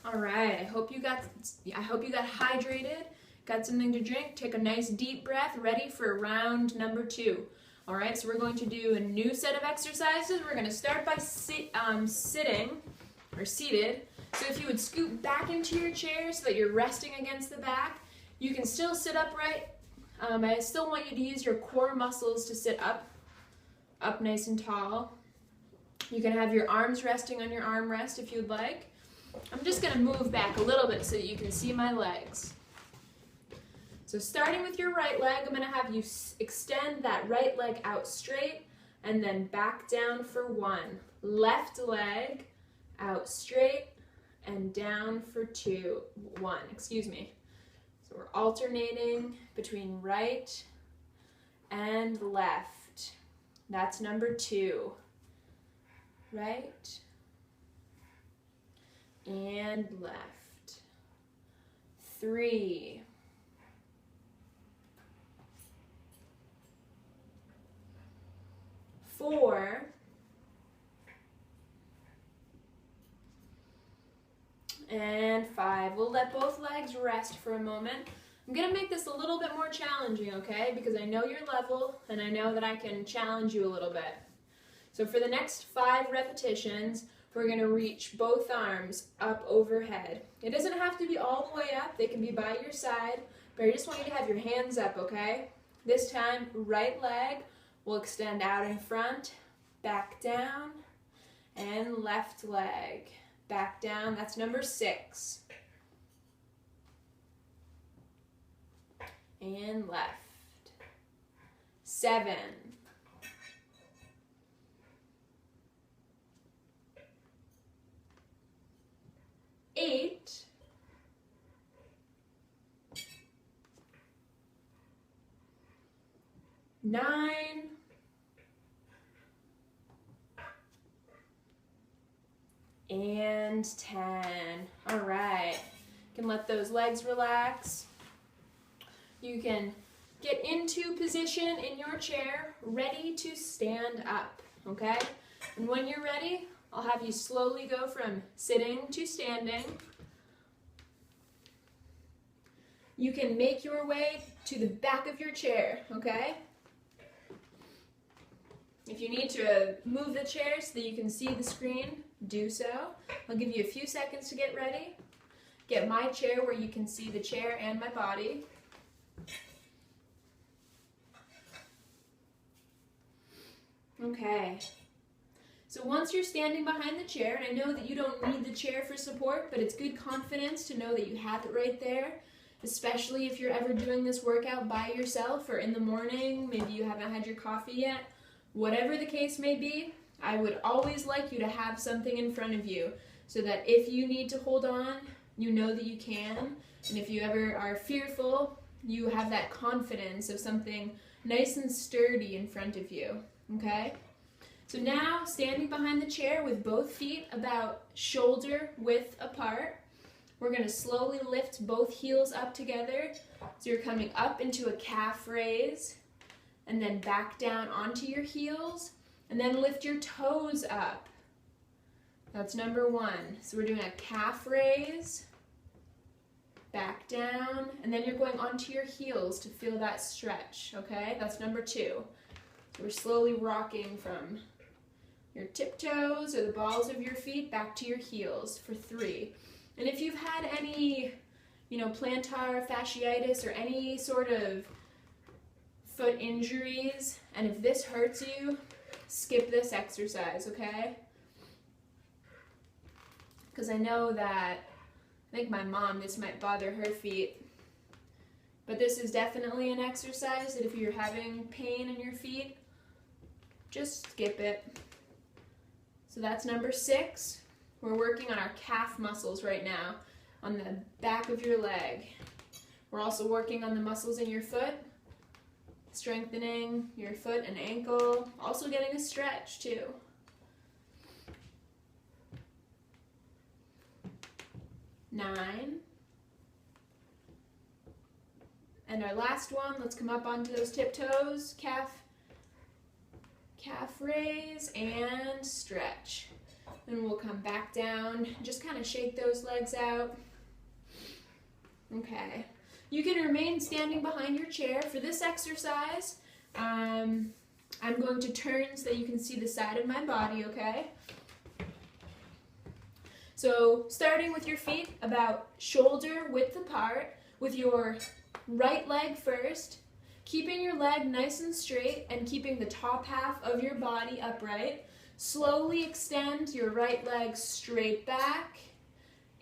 All right, I hope you got hydrated, got something to drink. Take a nice deep breath, ready for round number 2. All right, so we're going to do a new set of exercises. We're going to start by sitting or seated. So if you would scoot back into your chair so that you're resting against the back, you can still sit upright. I still want you to use your core muscles to sit up nice and tall. You can have your arms resting on your armrest if you'd like. I'm just going to move back a little bit so that you can see my legs. So starting with your right leg, I'm going to have you extend that right leg out straight and then back down for 1. Left leg out straight and down for 1. Excuse me. So we're alternating between right and left. That's number 2. Right and left. 3. 4. And 5. We'll let both legs rest for a moment. I'm going to make this a little bit more challenging, okay? Because I know your level and I know that I can challenge you a little bit. So for the next 5 repetitions, we're going to reach both arms up overhead. It doesn't have to be all the way up. They can be by your side, but I just want you to have your hands up, okay? This time, right leg will extend out in front, back down, and left leg back down. That's number 6. And left. 7. 8. 9. And 10. All right. You can let those legs relax. You can get into position in your chair, ready to stand up, okay? And when you're ready, I'll have you slowly go from sitting to standing. You can make your way to the back of your chair, okay? If you need to move the chair so that you can see the screen, do so. I'll give you a few seconds to get ready. Get my chair where you can see the chair and my body. Okay. So once you're standing behind the chair, and I know that you don't need the chair for support, but it's good confidence to know that you have it right there, especially if you're ever doing this workout by yourself or in the morning, maybe you haven't had your coffee yet. Whatever the case may be, I would always like you to have something in front of you so that if you need to hold on, you know that you can. And if you ever are fearful, you have that confidence of something nice and sturdy in front of you, okay? So now, standing behind the chair with both feet about shoulder width apart, we're going to slowly lift both heels up together. So you're coming up into a calf raise, and then back down onto your heels, and then lift your toes up. That's number 1. So we're doing a calf raise, back down, and then you're going onto your heels to feel that stretch, okay? That's number 2. So we're slowly rocking from your tiptoes or the balls of your feet back to your heels for 3. And if you've had any, plantar fasciitis or any sort of foot injuries, and if this hurts you, skip this exercise, okay? Because I know that, I think my mom, this might bother her feet, but this is definitely an exercise that if you're having pain in your feet, just skip it. So that's number 6. We're working on our calf muscles right now, on the back of your leg. We're also working on the muscles in your foot, strengthening your foot and ankle, also getting a stretch too. 9. And our last one, let's come up onto those tiptoes, calf raise and stretch. and we'll come back down. Just kind of shake those legs out. Okay. You can remain standing behind your chair. For this exercise, I'm going to turn so that you can see the side of my body, okay? So starting with your feet about shoulder width apart, with your right leg first, keeping your leg nice and straight and keeping the top half of your body upright. Slowly extend your right leg straight back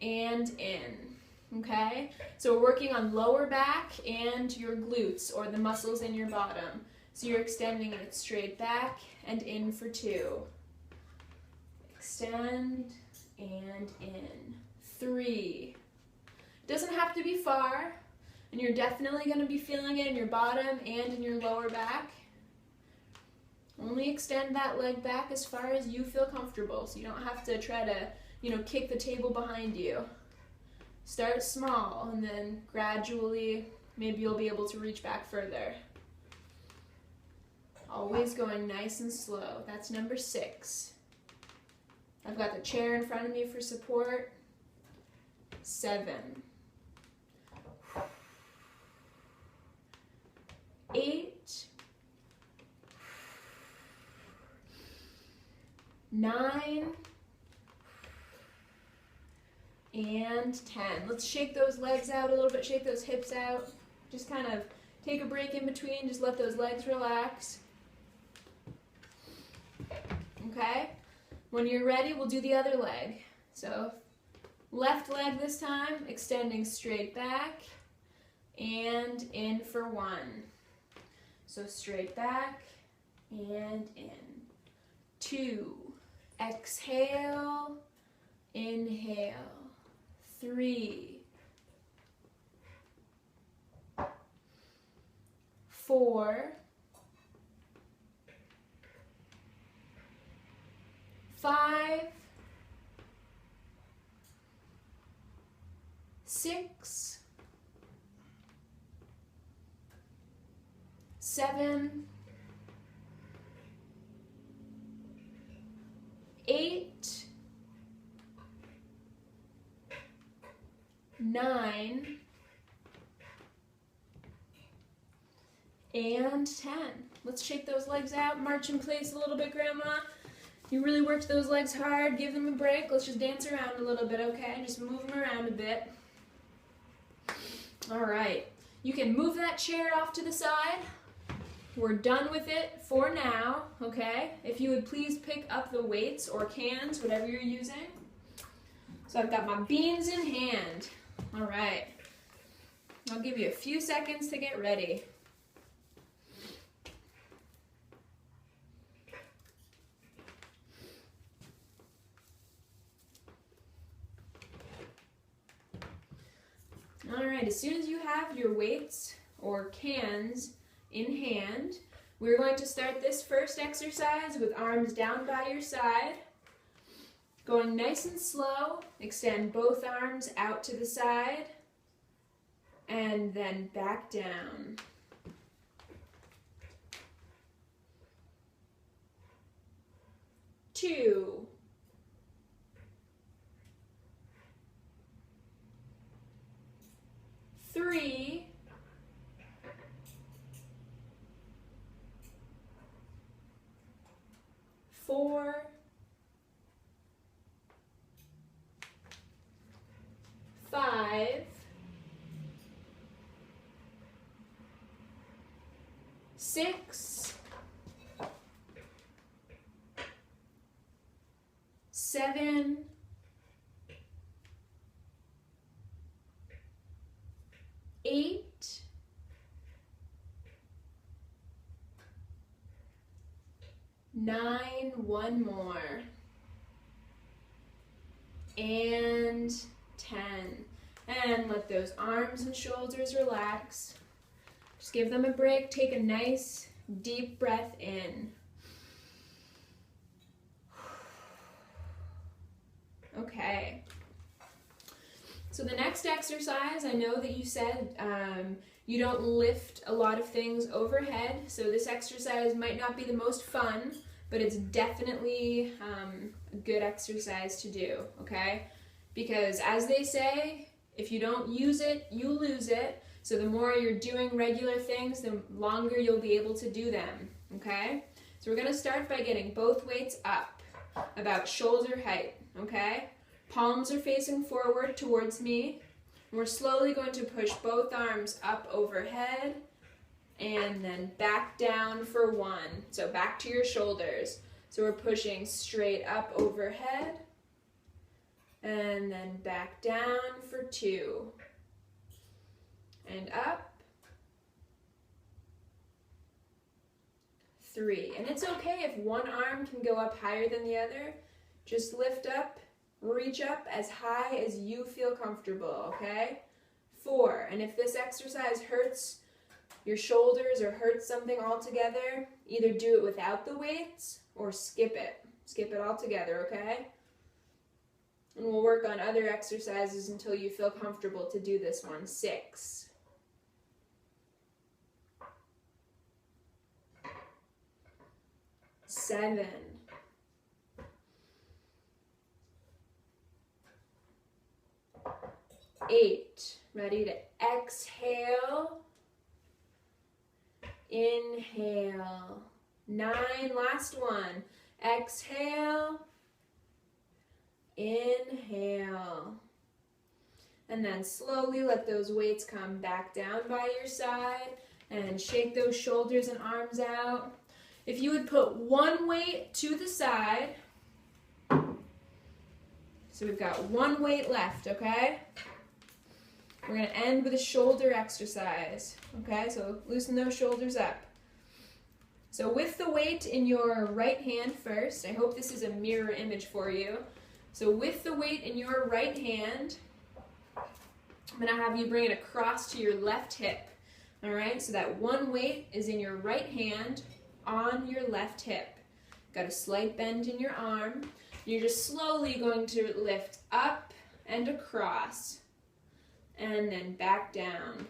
and in, okay? So we're working on lower back and your glutes, or the muscles in your bottom. So you're extending it straight back and in for 2. Extend and in. 3. Doesn't have to be far, and you're definitely going to be feeling it in your bottom and in your lower back. Only extend that leg back as far as you feel comfortable, so you don't have to try to, kick the table behind you. Start small, and then gradually, maybe you'll be able to reach back further. Always going nice and slow. That's number 6. I've got the chair in front of me for support. 7. 8. 9. And 10. Let's shake those legs out a little bit, shake those hips out. Just kind of take a break in between, just let those legs relax. Okay? When you're ready, we'll do the other leg. So, left leg this time, extending straight back and in for 1. So straight back and in. 2. Exhale, inhale. 3. 4. 5. 6. 7. 8. 9. And 10. Let's shake those legs out, march in place a little bit, Grandma. You really worked those legs hard, give them a break. Let's just dance around a little bit, okay? Just move them around a bit. All right. You can move that chair off to the side. We're done with it for now, okay? If you would please pick up the weights or cans, whatever you're using. So I've got my beans in hand. All right. I'll give you a few seconds to get ready. All right, as soon as you have your weights or cans in hand, we're going to start this first exercise with arms down by your side. Going nice and slow, extend both arms out to the side, and then back down. 2. 3. 4. 5. 6. 7. 8. 9. One more. And 10. And let those arms and shoulders relax. Just give them a break. Take a nice deep breath in. Okay. So the next exercise, I know that you said you don't lift a lot of things overhead, so this exercise might not be the most fun, but it's definitely a good exercise to do, okay? Because as they say, if you don't use it, you lose it. So the more you're doing regular things, the longer you'll be able to do them, okay? So we're gonna start by getting both weights up, about shoulder height, okay? Palms are facing forward towards me. We're slowly going to push both arms up overhead and then back down for 1. So back to your shoulders. So we're pushing straight up overhead and then back down for 2. And up. 3. And it's okay if one arm can go up higher than the other. Just lift up, reach up as high as you feel comfortable, okay? 4. And if this exercise hurts your shoulders or hurts something altogether, either do it without the weights or skip it. Skip it altogether, okay? And we'll work on other exercises until you feel comfortable to do this one. 6. 7. 8. Ready to exhale. Inhale. 9. Last one. Exhale. Inhale. And then slowly let those weights come back down by your side and shake those shoulders and arms out. If you would put one weight to the side, so we've got one weight left, okay? We're going to end with a shoulder exercise, okay? So loosen those shoulders up. So with the weight in your right hand first, I hope this is a mirror image for you. So with the weight in your right hand, I'm going to have you bring it across to your left hip, all right? So that one weight is in your right hand on your left hip. Got a slight bend in your arm. You're just slowly going to lift up and across and then back down.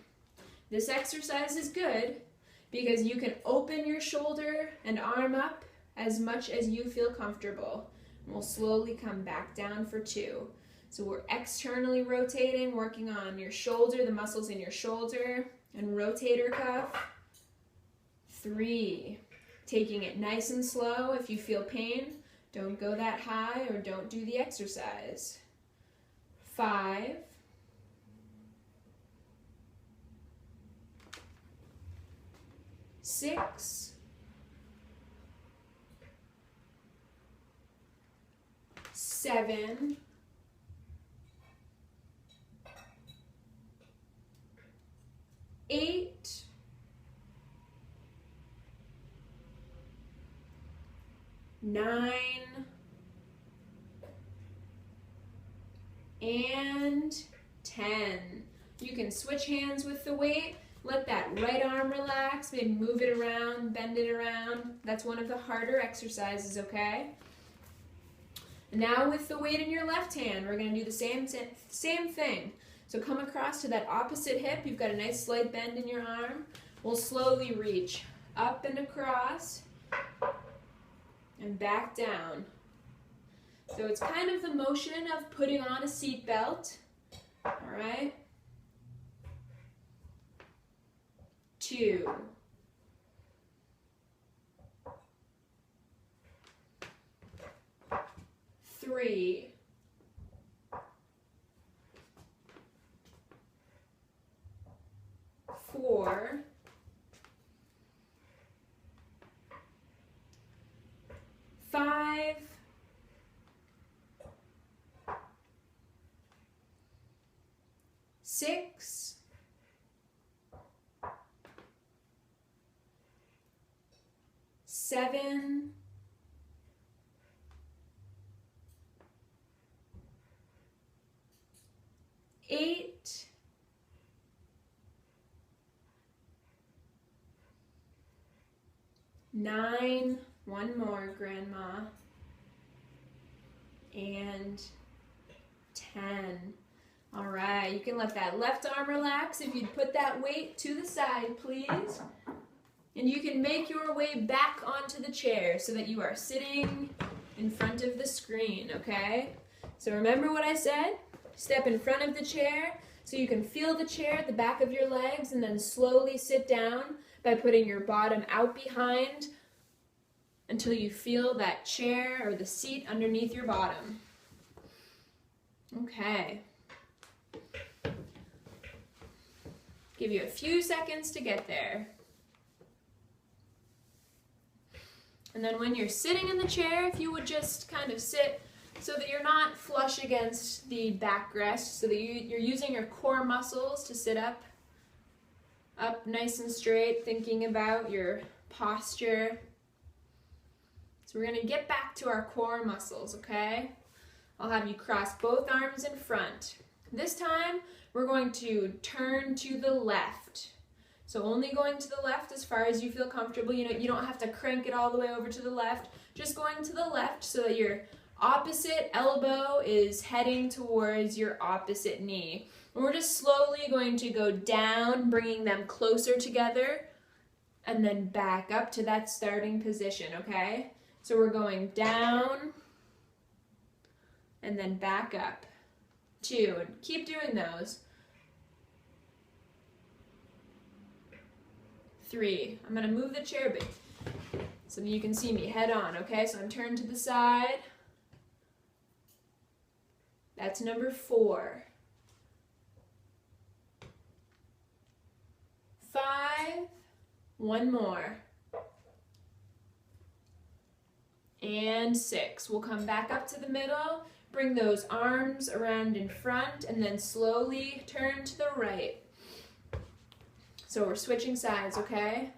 This exercise is good because you can open your shoulder and arm up as much as you feel comfortable. We'll slowly come back down for 2. So we're externally rotating, working on your shoulder, the muscles in your shoulder and rotator cuff. 3. Taking it nice and slow. If you feel pain, don't go that high or don't do the exercise. 5. 6. 7. 8. 9. And 10. You can switch hands with the weight. Let that right arm relax, maybe move it around, bend it around. That's one of the harder exercises, okay? Now with the weight in your left hand, we're going to do the same thing. So come across to that opposite hip. You've got a nice slight bend in your arm. We'll slowly reach up and across and back down. So it's kind of the motion of putting on a seat belt. All right? 2. 3. 4. 5. 6. 7. 8. 9. One more, Grandma. And 10. All right, you can let that left arm relax. If you'd put that weight to the side, please. And you can make your way back onto the chair so that you are sitting in front of the screen, okay? So remember what I said? Step in front of the chair so you can feel the chair at the back of your legs, and then slowly sit down by putting your bottom out behind until you feel that chair or the seat underneath your bottom. Okay. Give you a few seconds to get there. And then when you're sitting in the chair, if you would just kind of sit so that you're not flush against the backrest, so that you're using your core muscles to sit up nice and straight, thinking about your posture. So we're going to get back to our core muscles, okay? I'll have you cross both arms in front. This time, we're going to turn to the left. So only going to the left as far as you feel comfortable. You don't have to crank it all the way over to the left. Just going to the left so that your opposite elbow is heading towards your opposite knee. And we're just slowly going to go down, bringing them closer together, and then back up to that starting position, okay? So we're going down, and then back up. 2, and keep doing those. 3, I'm gonna move the chair a bit so that you can see me head on, okay? So I'm turned to the side. That's number 4. 5, one more. And 6. We'll come back up to the middle, bring those arms around in front, and then slowly turn to the right. So we're switching sides, okay?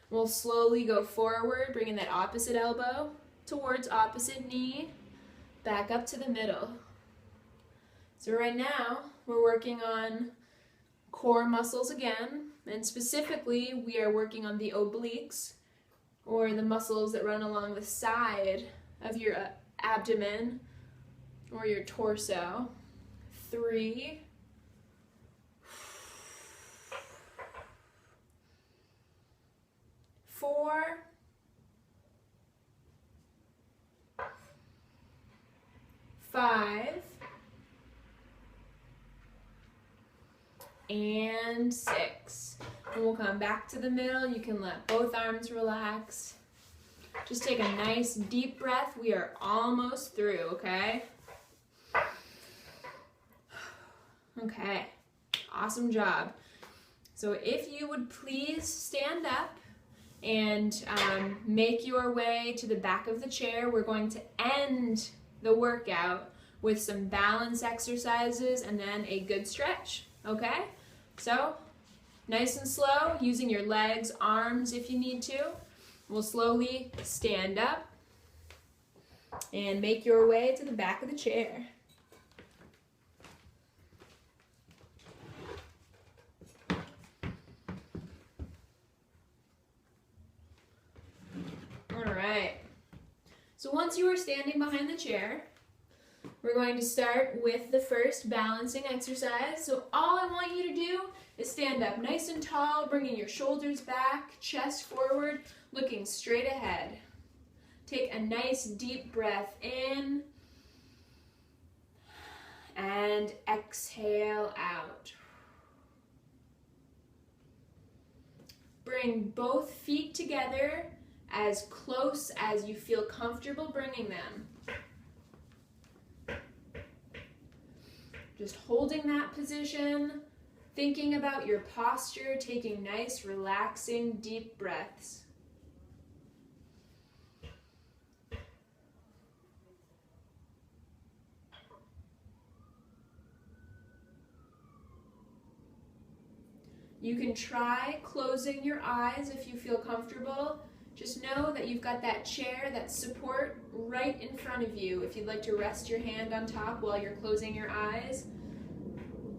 We'll slowly go forward, bringing that opposite elbow towards opposite knee, back up to the middle. So right now, we're working on core muscles again, and specifically, we are working on the obliques, or the muscles that run along the side of your abdomen or your torso. 3, 4, 5, and 6. And we'll come back to the middle. You can let both arms relax. Just take a nice deep breath. We are almost through, okay? Okay, awesome job. So if you would please stand up and make your way to the back of the chair. We're going to end the workout with some balance exercises and then a good stretch, okay? So, nice and slow, using your legs, arms if you need to. We'll slowly stand up and make your way to the back of the chair. All right. So once you are standing behind the chair, we're going to start with the first balancing exercise. So all I want you to do is stand up nice and tall, bringing your shoulders back, chest forward, looking straight ahead. Take a nice deep breath in and exhale out. Bring both feet together as close as you feel comfortable bringing them. Just holding that position, thinking about your posture, taking nice, relaxing, deep breaths. You can try closing your eyes if you feel comfortable. Just know that you've got that chair, that support right in front of you. If you'd like to rest your hand on top while you're closing your eyes.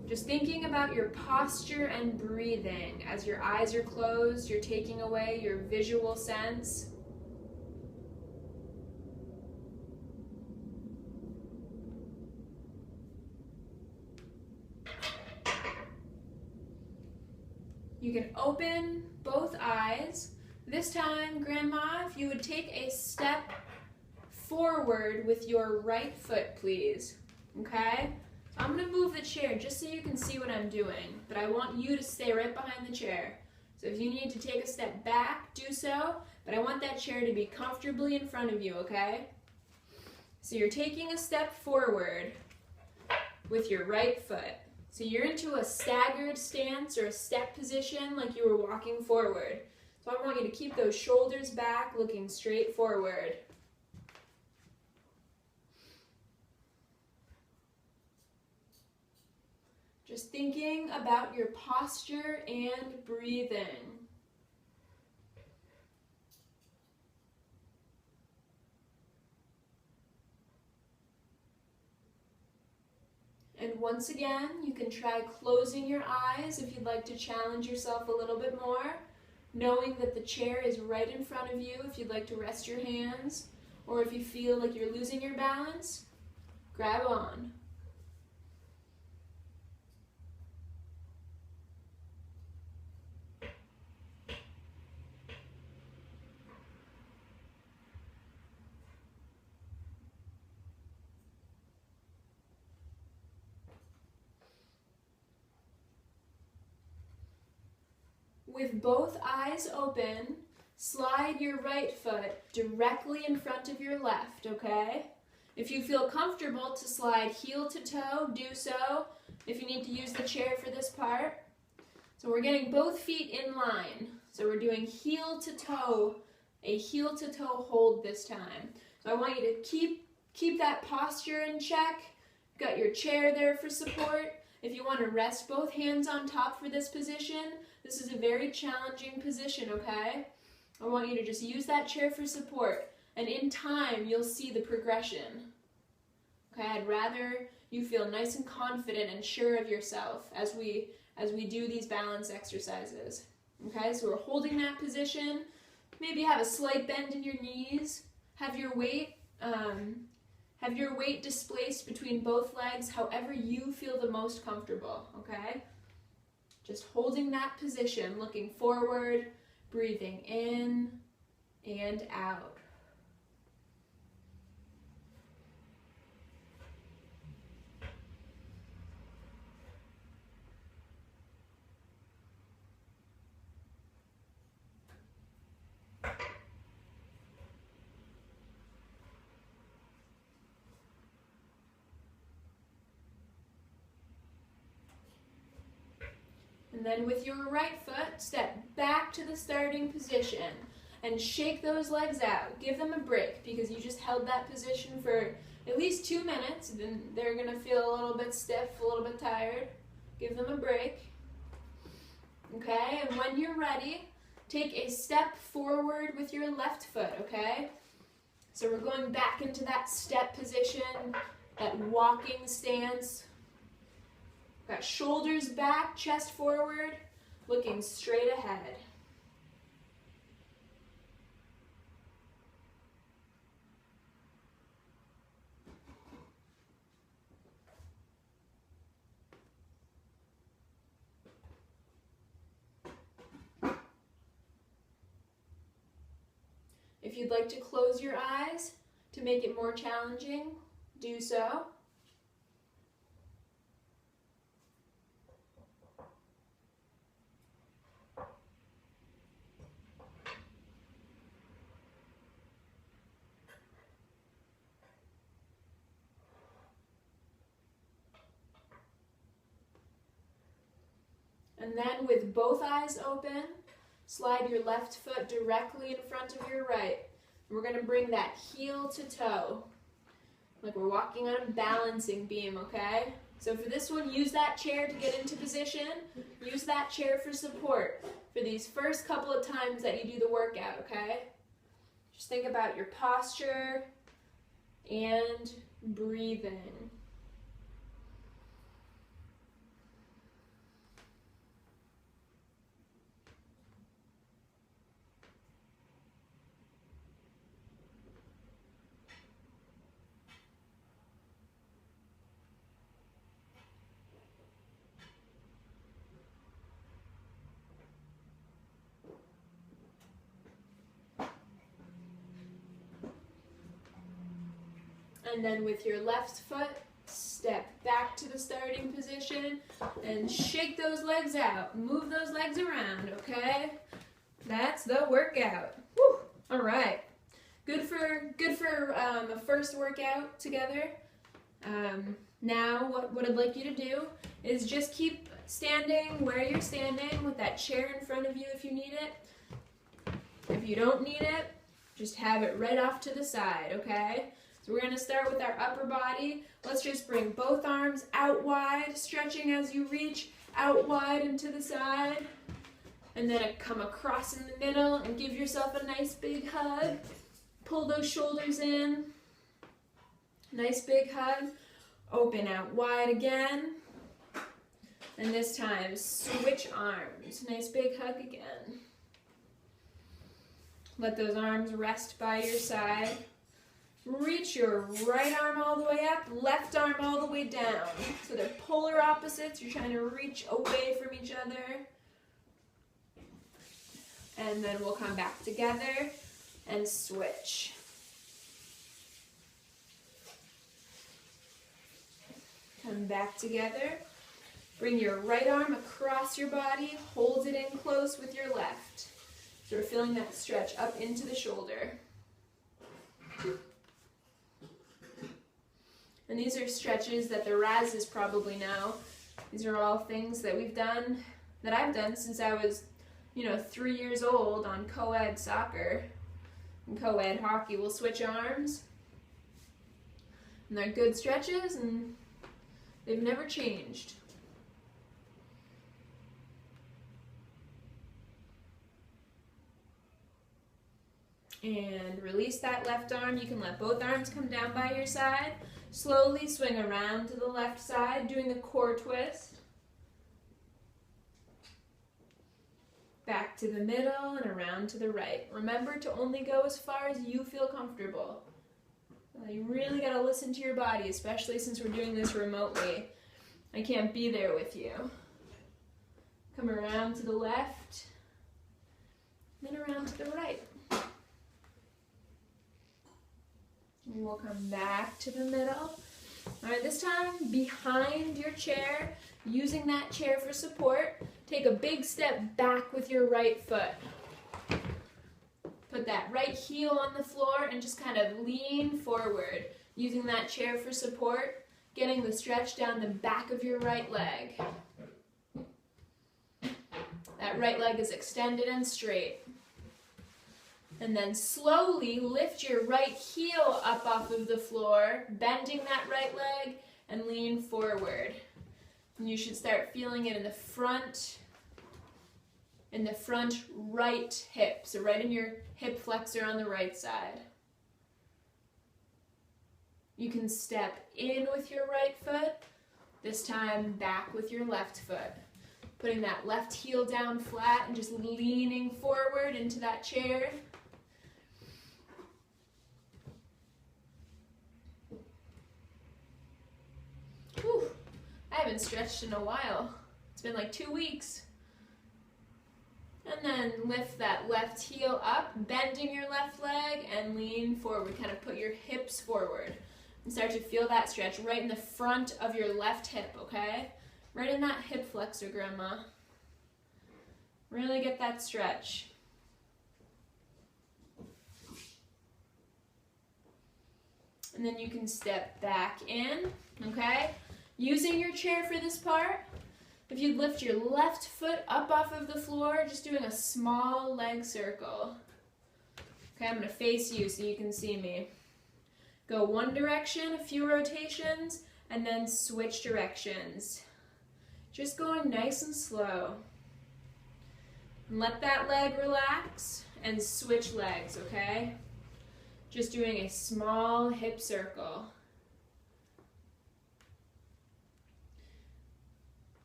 Just thinking about your posture and breathing. As your eyes are closed, you're taking away your visual sense. You can open both eyes. This time, Grandma, if you would take a step forward with your right foot, please. Okay? So I'm going to move the chair just so you can see what I'm doing, but I want you to stay right behind the chair. So if you need to take a step back, do so, but I want that chair to be comfortably in front of you, okay? So you're taking a step forward with your right foot. So you're into a staggered stance or a step position like you were walking forward. So I want you to keep those shoulders back, looking straight forward. Just thinking about your posture and breathing. And once again, you can try closing your eyes if you'd like to challenge yourself a little bit more, knowing that the chair is right in front of you if you'd like to rest your hands, or if you feel like you're losing your balance, grab on. With both eyes open, slide your right foot directly in front of your left, okay? If you feel comfortable to slide heel to toe, do so. If you need to use the chair for this part. So we're getting both feet in line. So we're doing heel to toe, a heel to toe hold this time. So I want you to keep that posture in check. Got your chair there for support. If you want to rest both hands on top for this position, this is a very challenging position, okay? I want you to just use that chair for support, and in time, you'll see the progression. Okay, I'd rather you feel nice and confident and sure of yourself as we do these balance exercises. Okay, so we're holding that position. Maybe have a slight bend in your knees. Have your weight displaced between both legs, however you feel the most comfortable, okay? Just holding that position, looking forward, breathing in and out. And then with your right foot, step back to the starting position and shake those legs out. Give them a break because you just held that position for at least 2 minutes. Then they're going to feel a little bit stiff, a little bit tired. Give them a break. Okay, and when you're ready, take a step forward with your left foot, okay? So we're going back into that step position, that walking stance. Got shoulders back, chest forward, looking straight ahead. If you'd like to close your eyes to make it more challenging, do so. And then with both eyes open, slide your left foot directly in front of your right. We're going to bring that heel to toe, like we're walking on a balancing beam, okay? So for this one, use that chair to get into position. Use that chair for support for these first couple of times that you do the workout, okay? Just think about your posture and breathing. And then with your left foot, step back to the starting position and shake those legs out. Move those legs around, okay? That's the workout. Woo! All right. Good for a first workout together. Now what I'd like you to do is just keep standing where you're standing with that chair in front of you if you need it. If you don't need it, just have it right off to the side, okay? So we're going to start with our upper body. Let's just bring both arms out wide, stretching as you reach out wide and to the side. And then come across in the middle and give yourself a nice big hug. Pull those shoulders in. Nice big hug. Open out wide again. And this time, switch arms. Nice big hug again. Let those arms rest by your side. Reach your right arm all the way up, left arm all the way down. So they're polar opposites. You're trying to reach away from each other. And then we'll come back together and switch. Come back together. Bring your right arm across your body. Hold it in close with your left. So we're feeling that stretch up into the shoulder. And these are stretches that the Razes probably know. These are all things that we've done, that I've done since I was, 3 years old on co-ed soccer and co-ed hockey. We'll switch arms. And they're good stretches and they've never changed. And release that left arm. You can let both arms come down by your side. Slowly swing around to the left side, doing the core twist. Back to the middle and around to the right. Remember to only go as far as you feel comfortable. You really got to listen to your body, especially since we're doing this remotely. I can't be there with you. Come around to the left, then around to the right. And we'll come back to the middle. All right, this time behind your chair, using that chair for support. Take a big step back with your right foot. Put that right heel on the floor and just kind of lean forward, using that chair for support, getting the stretch down the back of your right leg. That right leg is extended and straight. And then slowly lift your right heel up off of the floor, bending that right leg, and lean forward. And you should start feeling it in the front right hip, so right in your hip flexor on the right side. You can step in with your right foot, this time back with your left foot. Putting that left heel down flat and just leaning forward into that chair. Whew, I haven't stretched in a while. It's been like 2 weeks. And then lift that left heel up, bending your left leg, and lean forward. Kind of put your hips forward. And start to feel that stretch right in the front of your left hip, okay? Right in that hip flexor, Grandma. Really get that stretch. And then you can step back in, okay? Using your chair for this part. If you'd lift your left foot up off of the floor, just doing a small leg circle. Okay, I'm going to face you so you can see me. Go one direction, a few rotations, and then switch directions. Just going nice and slow. And let that leg relax and switch legs, okay? Just doing a small hip circle.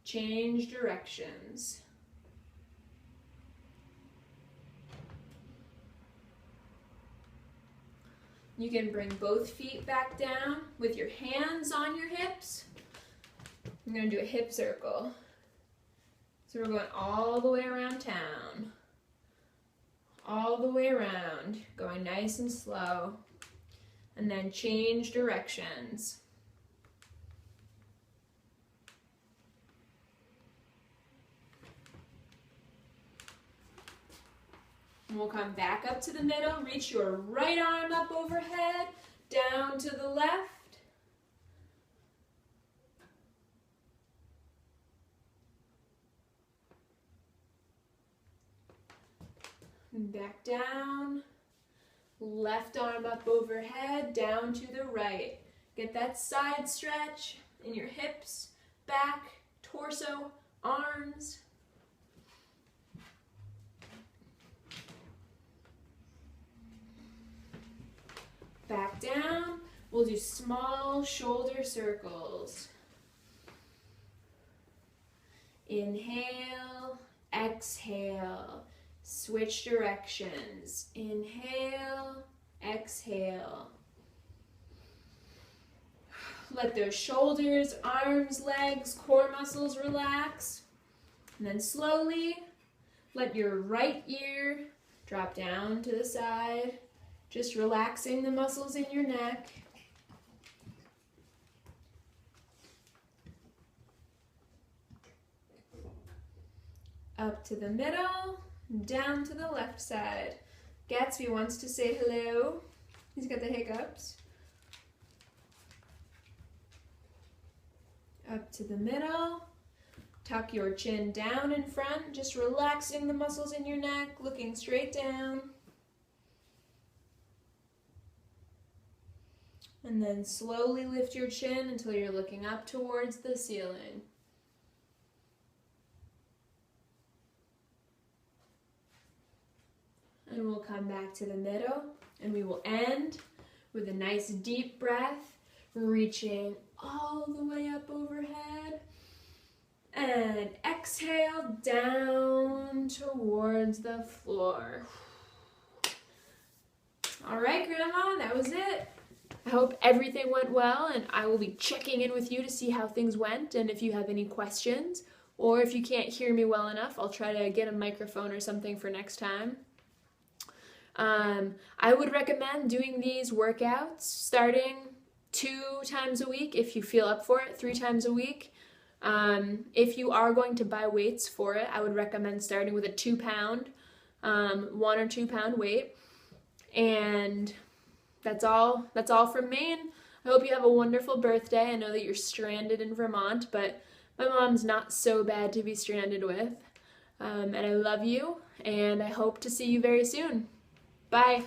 Change directions. You can bring both feet back down with your hands on your hips. I'm going to do a hip circle. So we're going all the way around town. All the way around, going nice and slow. and then change directions. And we'll come back up to the middle, reach your right arm up overhead, down to the left. And back down. Left arm up overhead, down to the right. Get that side stretch in your hips, back, torso, arms. Back down. We'll do small shoulder circles. Inhale, exhale. Switch directions. Inhale, exhale. Let those shoulders, arms, legs, core muscles relax. And then slowly let your right ear drop down to the side, just relaxing the muscles in your neck. Up to the middle. Down to the left side. Gatsby wants to say hello. He's got the hiccups. Up to the middle. Tuck your chin down in front, just relaxing the muscles in your neck, looking straight down. And then slowly lift your chin until you're looking up towards the ceiling. And we'll come back to the middle, and we will end with a nice deep breath, reaching all the way up overhead. And exhale down towards the floor. All right, Grandma, that was it. I hope everything went well, and I will be checking in with you to see how things went, and if you have any questions, or if you can't hear me well enough, I'll try to get a microphone or something for next time. I would recommend doing these workouts starting 2 times a week if you feel up for it, 3 times a week. If you are going to buy weights for it, I would recommend starting with a 2-pound, 1 or 2 pound weight. And that's all from me. And I hope you have a wonderful birthday. I know that you're stranded in Vermont, but my mom's not so bad to be stranded with. And I love you, and I hope to see you very soon. Bye.